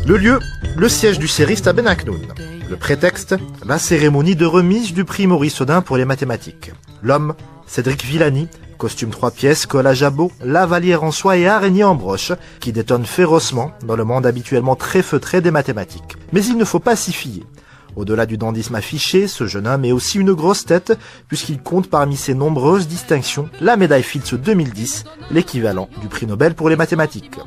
Le lieu, le siège du cériste à Ben Aknoun. Le prétexte, la cérémonie de remise du prix Maurice Audin pour les mathématiques. L'homme, Cédric Villani, costume 3 pièces, col à jabot, lavalière en soie et araignée en broche, qui détonne férocement dans le monde habituellement très feutré des mathématiques. Mais il ne faut pas s'y fier. Au-delà du dandysme affiché, ce jeune homme est aussi une grosse tête, puisqu'il compte parmi ses nombreuses distinctions la médaille Fields 2010, l'équivalent du prix Nobel pour les mathématiques.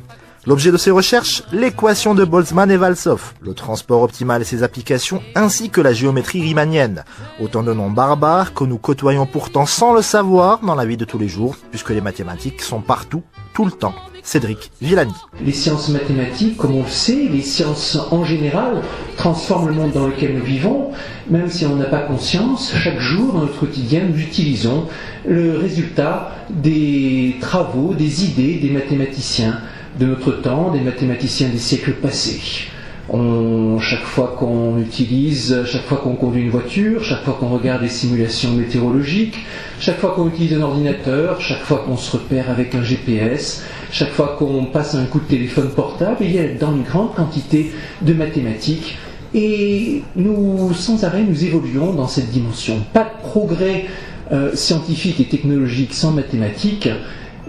L'objet de ses recherches, l'équation de Boltzmann et Valsov, le transport optimal et ses applications, ainsi que la géométrie riemannienne. Autant de noms barbares que nous côtoyons pourtant sans le savoir dans la vie de tous les jours, puisque les mathématiques sont partout, tout le temps. Cédric Villani. Les sciences mathématiques, comme on le sait, les sciences en général, transforment le monde dans lequel nous vivons, même si on n'a pas conscience, chaque jour dans notre quotidien, nous utilisons le résultat des travaux, des idées des mathématiciens de notre temps, des mathématiciens des siècles passés. Chaque fois qu'on conduit une voiture, chaque fois qu'on regarde des simulations météorologiques, chaque fois qu'on utilise un ordinateur, chaque fois qu'on se repère avec un GPS, chaque fois qu'on passe un coup de téléphone portable, il y a dans une grande quantité de mathématiques et sans arrêt, nous évoluons dans cette dimension. Pas de progrès scientifique et technologique sans mathématiques.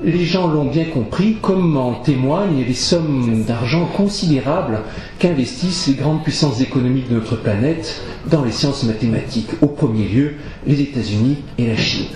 Les gens l'ont bien compris, comme en témoignent les sommes d'argent considérables qu'investissent les grandes puissances économiques de notre planète dans les sciences mathématiques, au premier lieu les États-Unis et la Chine.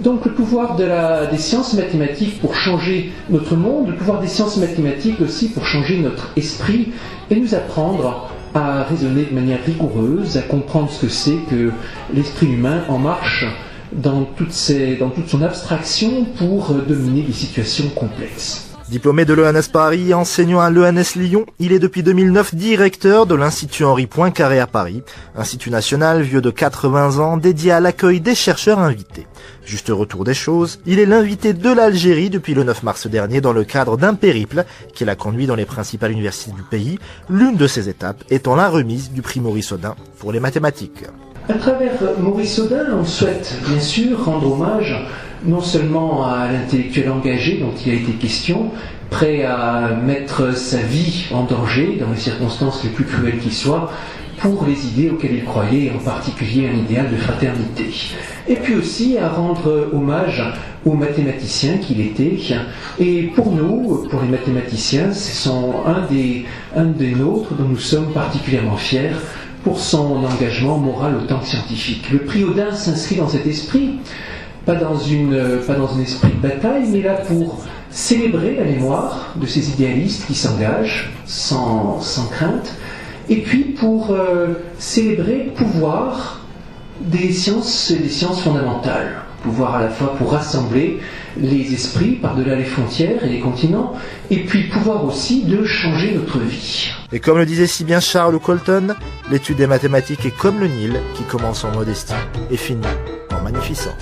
Donc le pouvoir des sciences mathématiques pour changer notre monde, le pouvoir des sciences mathématiques aussi pour changer notre esprit et nous apprendre à raisonner de manière rigoureuse, à comprendre ce que c'est que l'esprit humain en marche dans toute son abstraction pour dominer des situations complexes. Diplômé de l'ENS Paris, enseignant à l'ENS Lyon, il est depuis 2009 directeur de l'Institut Henri Poincaré à Paris, institut national vieux de 80 ans dédié à l'accueil des chercheurs invités. Juste retour des choses, il est l'invité de l'Algérie depuis le 9 mars dernier dans le cadre d'un périple qui l'a conduit dans les principales universités du pays, l'une de ces étapes étant la remise du prix Maurice Audin pour les mathématiques. À travers Maurice Audin, on souhaite bien sûr rendre hommage non seulement à l'intellectuel engagé dont il a été question, prêt à mettre sa vie en danger dans les circonstances les plus cruelles qui soient, pour les idées auxquelles il croyait, en particulier un idéal de fraternité. Et puis aussi à rendre hommage aux mathématiciens qu'il était. Et pour nous, pour les mathématiciens, ce sont un des nôtres dont nous sommes particulièrement fiers pour son engagement moral autant que scientifique. Le prix Audin s'inscrit dans cet esprit, pas dans un esprit de bataille, mais là pour célébrer la mémoire de ces idéalistes qui s'engagent sans crainte, et puis pour célébrer le pouvoir des sciences fondamentales. Pouvoir à la fois pour rassembler les esprits par-delà les frontières et les continents, et puis pouvoir aussi de changer notre vie. Et comme le disait si bien Charles Colton, l'étude des mathématiques est comme le Nil qui commence en modestie et finit en magnificence.